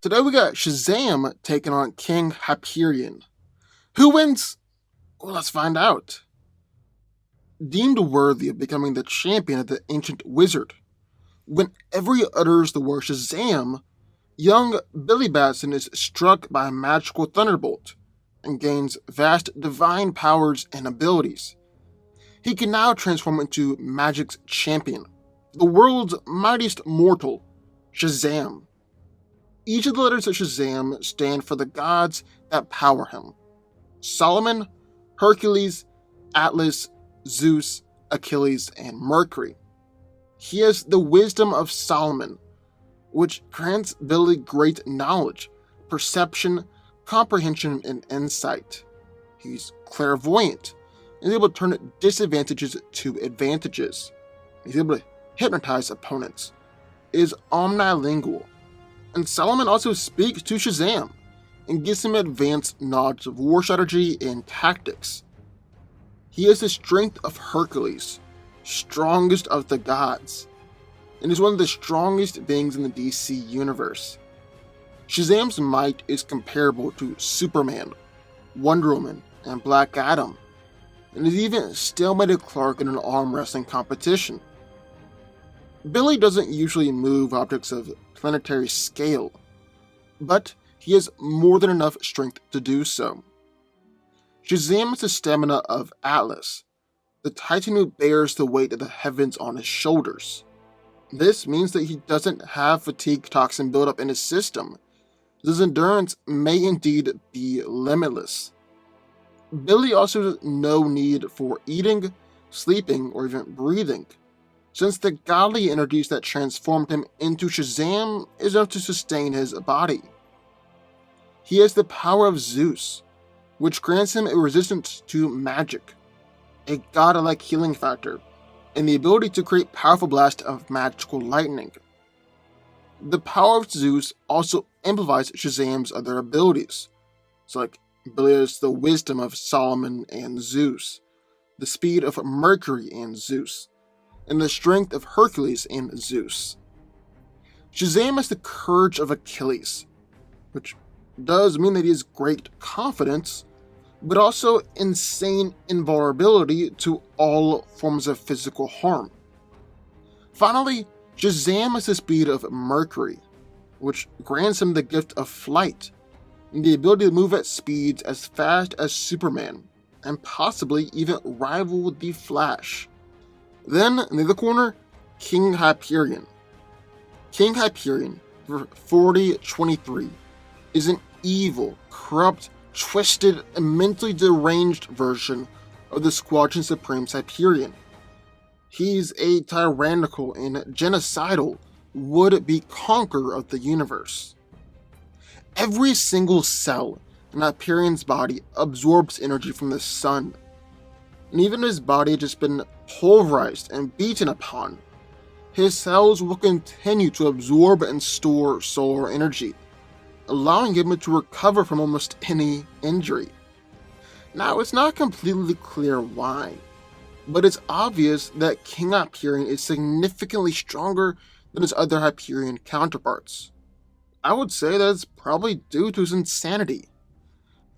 Today we got Shazam taking on King Hyperion. Who wins? Well, let's find out. Deemed worthy of becoming the champion of the ancient wizard, whenever he utters the word Shazam, young Billy Batson is struck by a magical thunderbolt and gains vast divine powers and abilities. He can now transform into magic's champion, the world's mightiest mortal, Shazam. Each of the letters of Shazam stand for the gods that power him: Solomon, Hercules, Atlas, Zeus, Achilles, and Mercury. He has the wisdom of Solomon, which grants Billy great knowledge, perception, comprehension, and insight. He's clairvoyant and is able to turn disadvantages to advantages. He's able to hypnotize opponents, is omnilingual, and Solomon also speaks to Shazam and gives him advanced knowledge of war strategy and tactics. He has the strength of Hercules, strongest of the gods, and is one of the strongest beings in the DC universe. Shazam's might is comparable to Superman, Wonder Woman, and Black Adam, and has even stalemated Clark in an arm wrestling competition. Billy doesn't usually move objects of planetary scale, but he has more than enough strength to do so. Shazam has the stamina of Atlas, the titan who bears the weight of the heavens on his shoulders. This means that he doesn't have fatigue toxin buildup in his system. His endurance may indeed be limitless. Billy also has no need for eating, sleeping, or even breathing, since the godly energies that transformed him into Shazam is enough to sustain his body. He has the power of Zeus, which grants him a resistance to magic, a godlike healing factor, and the ability to create powerful blasts of magical lightning. The power of Zeus also amplifies Shazam's other abilities, so like Billy has the wisdom of Solomon and Zeus, the speed of Mercury and Zeus, and the strength of Hercules and Zeus. Shazam has the courage of Achilles, which does mean that he has great confidence, but also insane invulnerability to all forms of physical harm. Finally, Shazam has the speed of Mercury, which grants him the gift of flight, and the ability to move at speeds as fast as Superman, and possibly even rival the Flash. Then, in the other corner, King Hyperion. King Hyperion, for 4023, is an evil, corrupt, twisted, and mentally deranged version of the Squadron Supreme's Hyperion. He's a tyrannical and genocidal would-be conqueror of the universe. Every single cell in Hyperion's body absorbs energy from the sun, and even if his body had just been pulverized and beaten upon, his cells will continue to absorb and store solar energy, allowing him to recover from almost any injury. Now, it's not completely clear why, but it's obvious that King Hyperion is significantly stronger than his other Hyperion counterparts. I would say that it's probably due to his insanity.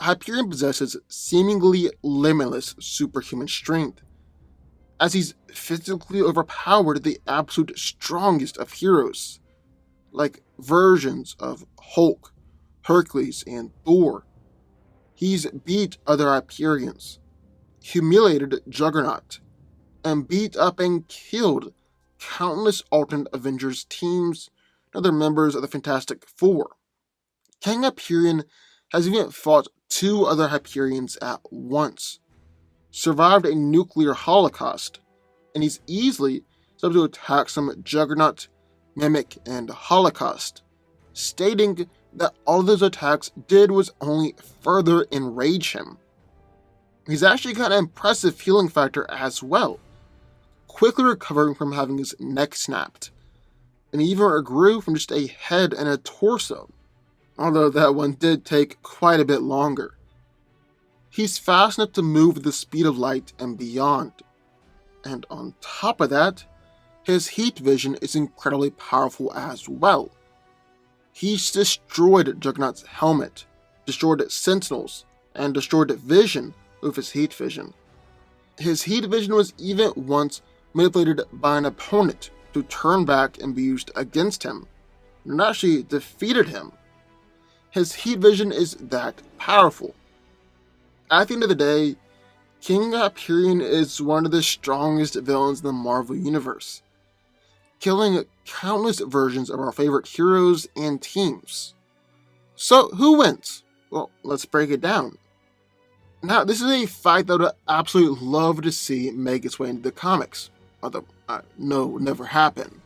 Hyperion possesses seemingly limitless superhuman strength, as he's physically overpowered the absolute strongest of heroes, like versions of Hulk, Hercules, and Thor. He's beat other Hyperions, humiliated Juggernaut, and beat up and killed countless alternate Avengers teams and other members of the Fantastic Four. King Hyperion has even fought two other Hyperions at once, survived a nuclear holocaust, and he's easily able to attack some Juggernaut, Mimic, and Holocaust, stating that all those attacks did was only further enrage him. He's actually got an impressive healing factor as well, quickly recovering from having his neck snapped, and he even grew from just a head and a torso, although that one did take quite a bit longer. He's fast enough to move at the speed of light and beyond, and on top of that, his heat vision is incredibly powerful as well. He's destroyed Juggernaut's helmet, destroyed Sentinels, and destroyed Vision with his heat vision. His heat vision was even once manipulated by an opponent to turn back and be used against him, and actually defeated him. His heat vision is that powerful. At the end of the day, King Hyperion is one of the strongest villains in the Marvel Universe, killing countless versions of our favorite heroes and teams. So, who wins? Well, let's break it down. Now, this is a fight that I would absolutely love to see make its way into the comics, although I know it would never happen.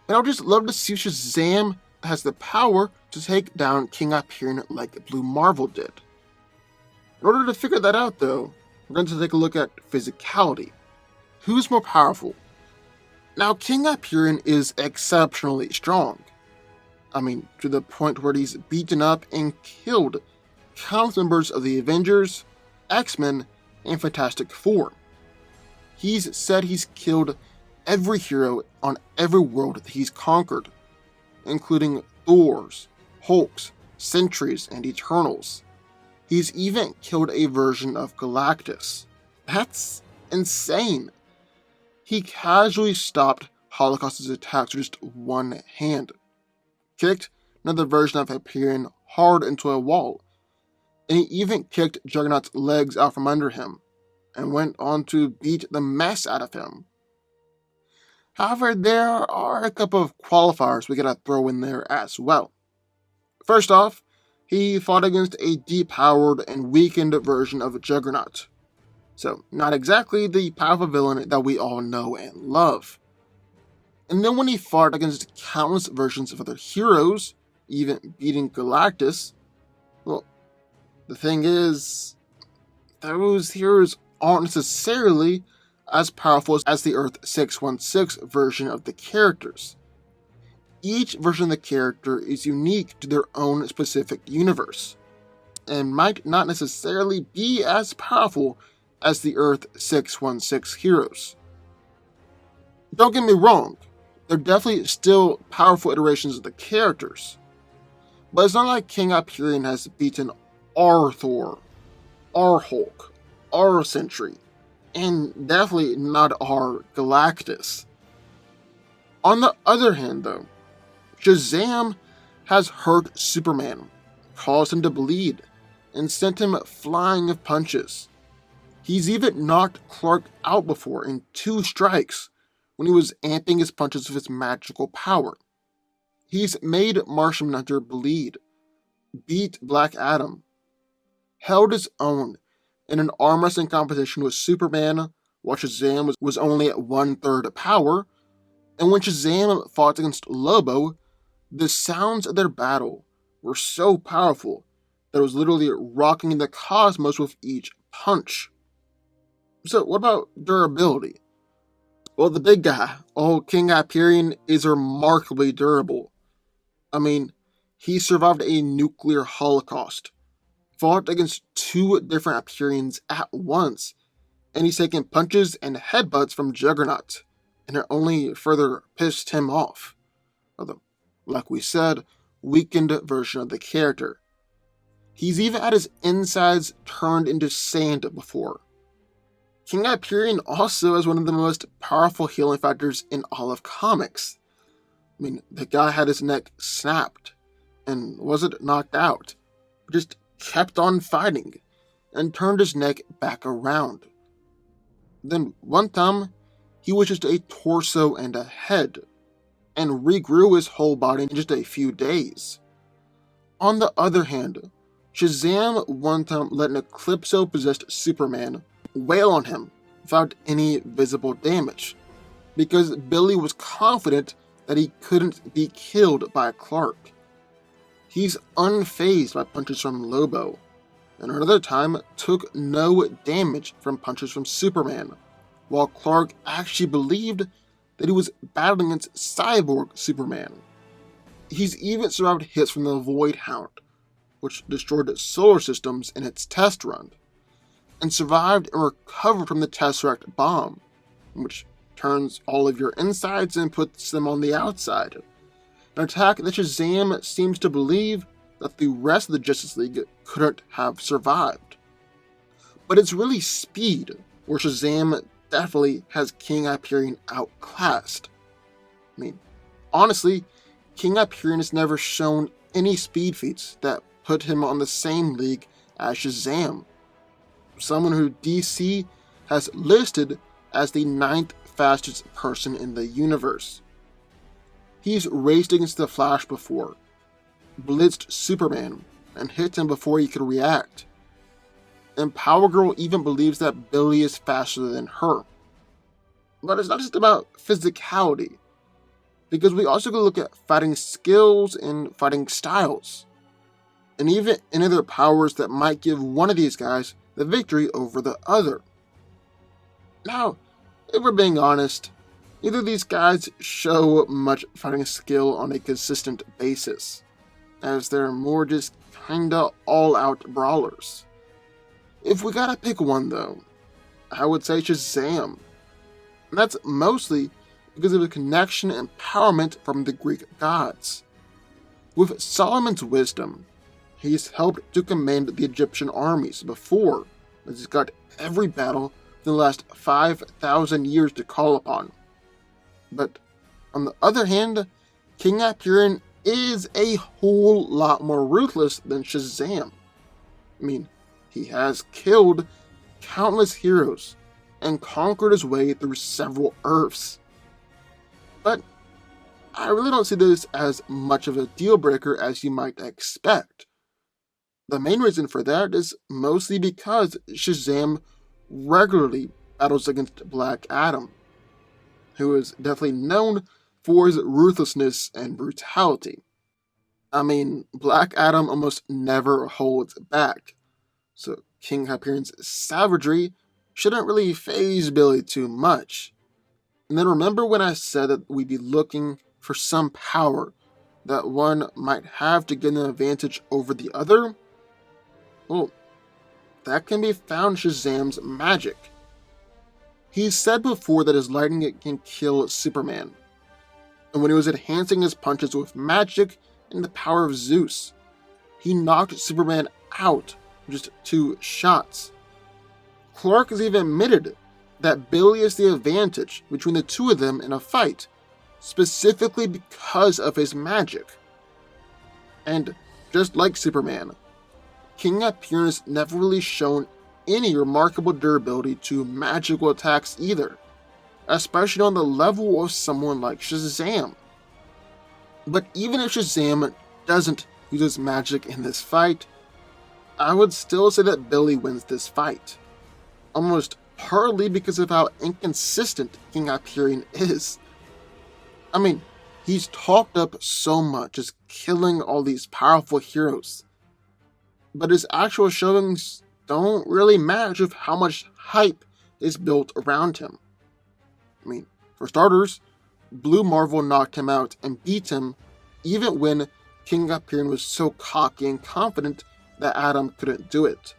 And I would just love to see if Shazam has the power to take down King Hyperion like Blue Marvel did. In order to figure that out, though, we're going to take a look at physicality. Who's more powerful? Now, King Hyperion is exceptionally strong. I mean, to the point where he's beaten up and killed countless members of the Avengers, X-Men, and Fantastic Four. He's said he's killed every hero on every world that he's conquered, including Thors, Hulks, Sentries, and Eternals. He's even killed a version of Galactus. That's insane. He casually stopped Holocaust's attacks with just one hand, kicked another version of Hyperion hard into a wall, and he even kicked Juggernaut's legs out from under him, and went on to beat the mess out of him. However, there are a couple of qualifiers we gotta throw in there as well. First off, he fought against a depowered and weakened version of Juggernaut, so not exactly the powerful villain that we all know and love. And then when he fought against countless versions of other heroes, even beating Galactus, well, the thing is, those heroes aren't necessarily as powerful as the Earth 616 version of the characters. Each version of the character is unique to their own specific universe, and might not necessarily be as powerful as the Earth 616 heroes. Don't get me wrong, they're definitely still powerful iterations of the characters, but it's not like King Hyperion has beaten our Thor, our Hulk, our Sentry, and definitely not our Galactus. On the other hand, though, Shazam has hurt Superman, caused him to bleed, and sent him flying with punches. He's even knocked Clark out before in 2 strikes when he was amping his punches with his magical power. He's made Martian Manhunter bleed, beat Black Adam, held his own in an arm wrestling competition with Superman while Shazam was only at 1/3 power, and when Shazam fought against Lobo, the sounds of their battle were so powerful that it was literally rocking the cosmos with each punch. So what about durability? Well, the big guy, old King Hyperion, is remarkably durable. I mean, he survived a nuclear holocaust, fought against 2 different Hyperions at once, and he's taken punches and headbutts from Juggernaut, and it only further pissed him off. Although, like we said, weakened version of the character. He's even had his insides turned into sand before. King Hyperion also has one of the most powerful healing factors in all of comics. I mean, the guy had his neck snapped, and wasn't knocked out, just kept on fighting, and turned his neck back around. Then one time, he was just a torso and a head, and regrew his whole body in just a few days. On the other hand, Shazam one time let an Eclipso-possessed Superman wail on him without any visible damage, because Billy was confident that he couldn't be killed by Clark. He's unfazed by punches from Lobo, and another time took no damage from punches from Superman, while Clark actually believed that he was battling against Cyborg Superman. He's even survived hits from the Void Hound, which destroyed solar systems in its test run, and survived and recovered from the Tesseract bomb, which turns all of your insides and puts them on the outside. An attack that Shazam seems to believe that the rest of the Justice League couldn't have survived. But it's really speed where Shazam definitely has King Hyperion outclassed. I mean, honestly, King Hyperion has never shown any speed feats that put him on the same league as Shazam, someone who DC has listed as the 9th fastest person in the universe. He's raced against the Flash before, blitzed Superman, and hit him before he could react. And Power Girl even believes that Billy is faster than her. But it's not just about physicality, because we also go look at fighting skills and fighting styles, and even any other powers that might give one of these guys the victory over the other. Now, if we're being honest, neither of these guys show much fighting skill on a consistent basis, as they're more just kinda all-out brawlers. If we gotta pick one though, I would say Shazam. And that's mostly because of the connection and empowerment from the Greek gods. With Solomon's wisdom, he's helped to command the Egyptian armies before, as he's got every battle in the last 5,000 years to call upon. But on the other hand, King Hyperion is a whole lot more ruthless than Shazam. I mean, he has killed countless heroes and conquered his way through several Earths. But I really don't see this as much of a deal breaker as you might expect. The main reason for that is mostly because Shazam regularly battles against Black Adam, who is definitely known for his ruthlessness and brutality. I mean, Black Adam almost never holds back, so King Hyperion's savagery shouldn't really faze Billy too much. And then remember when I said that we'd be looking for some power that one might have to get an advantage over the other? Well, that can be found in Shazam's magic. He's said before that his lightning can kill Superman, and when he was enhancing his punches with magic and the power of Zeus, he knocked Superman out with just 2 shots. Clark has even admitted that Billy is the advantage between the two of them in a fight, specifically because of his magic. And just like Superman, King Hyperion has never really shown any remarkable durability to magical attacks either, especially on the level of someone like Shazam. But even if Shazam doesn't use his magic in this fight, I would still say that Billy wins this fight, almost partly because of how inconsistent King Hyperion is. I mean, he's talked up so much as killing all these powerful heroes, but his actual showings don't really match with how much hype is built around him. I mean, for starters, Blue Marvel knocked him out and beat him even when King Hyperion was so cocky and confident that Adam couldn't do it.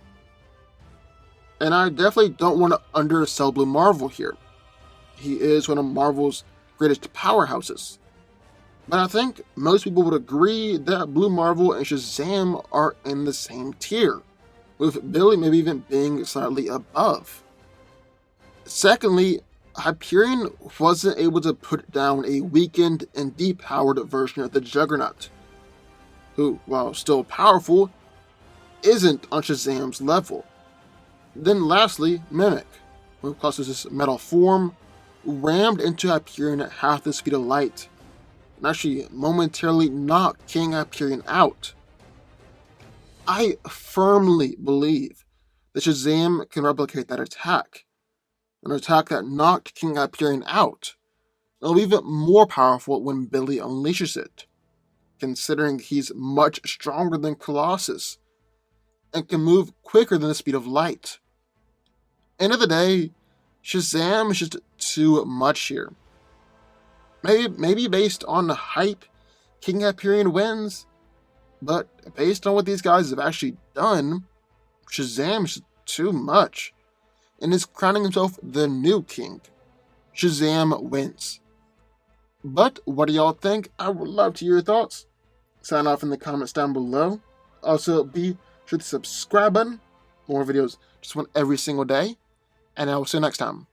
And I definitely don't want to undersell Blue Marvel here. He is one of Marvel's greatest powerhouses. But I think most people would agree that Blue Marvel and Shazam are in the same tier, with Billy maybe even being slightly above. Secondly, Hyperion wasn't able to put down a weakened and depowered version of the Juggernaut, who, while still powerful, isn't on Shazam's level. Then lastly, Mimic, who crosses his metal form, rammed into Hyperion at half the speed of light, and actually momentarily knocked King Hyperion out. I firmly believe that Shazam can replicate that attack, an attack that knocked King Hyperion out. It'll be even more powerful when Billy unleashes it, considering he's much stronger than Colossus, and can move quicker than the speed of light. End of the day, Shazam is just too much here. Maybe based on the hype, King Hyperion wins, but based on what these guys have actually done, Shazam is too much, and is crowning himself the new king. Shazam wins. But what do y'all think? I would love to hear your thoughts. Sign off in the comments down below. Also, be sure to subscribe button. More videos just one every single day. And I will see you next time.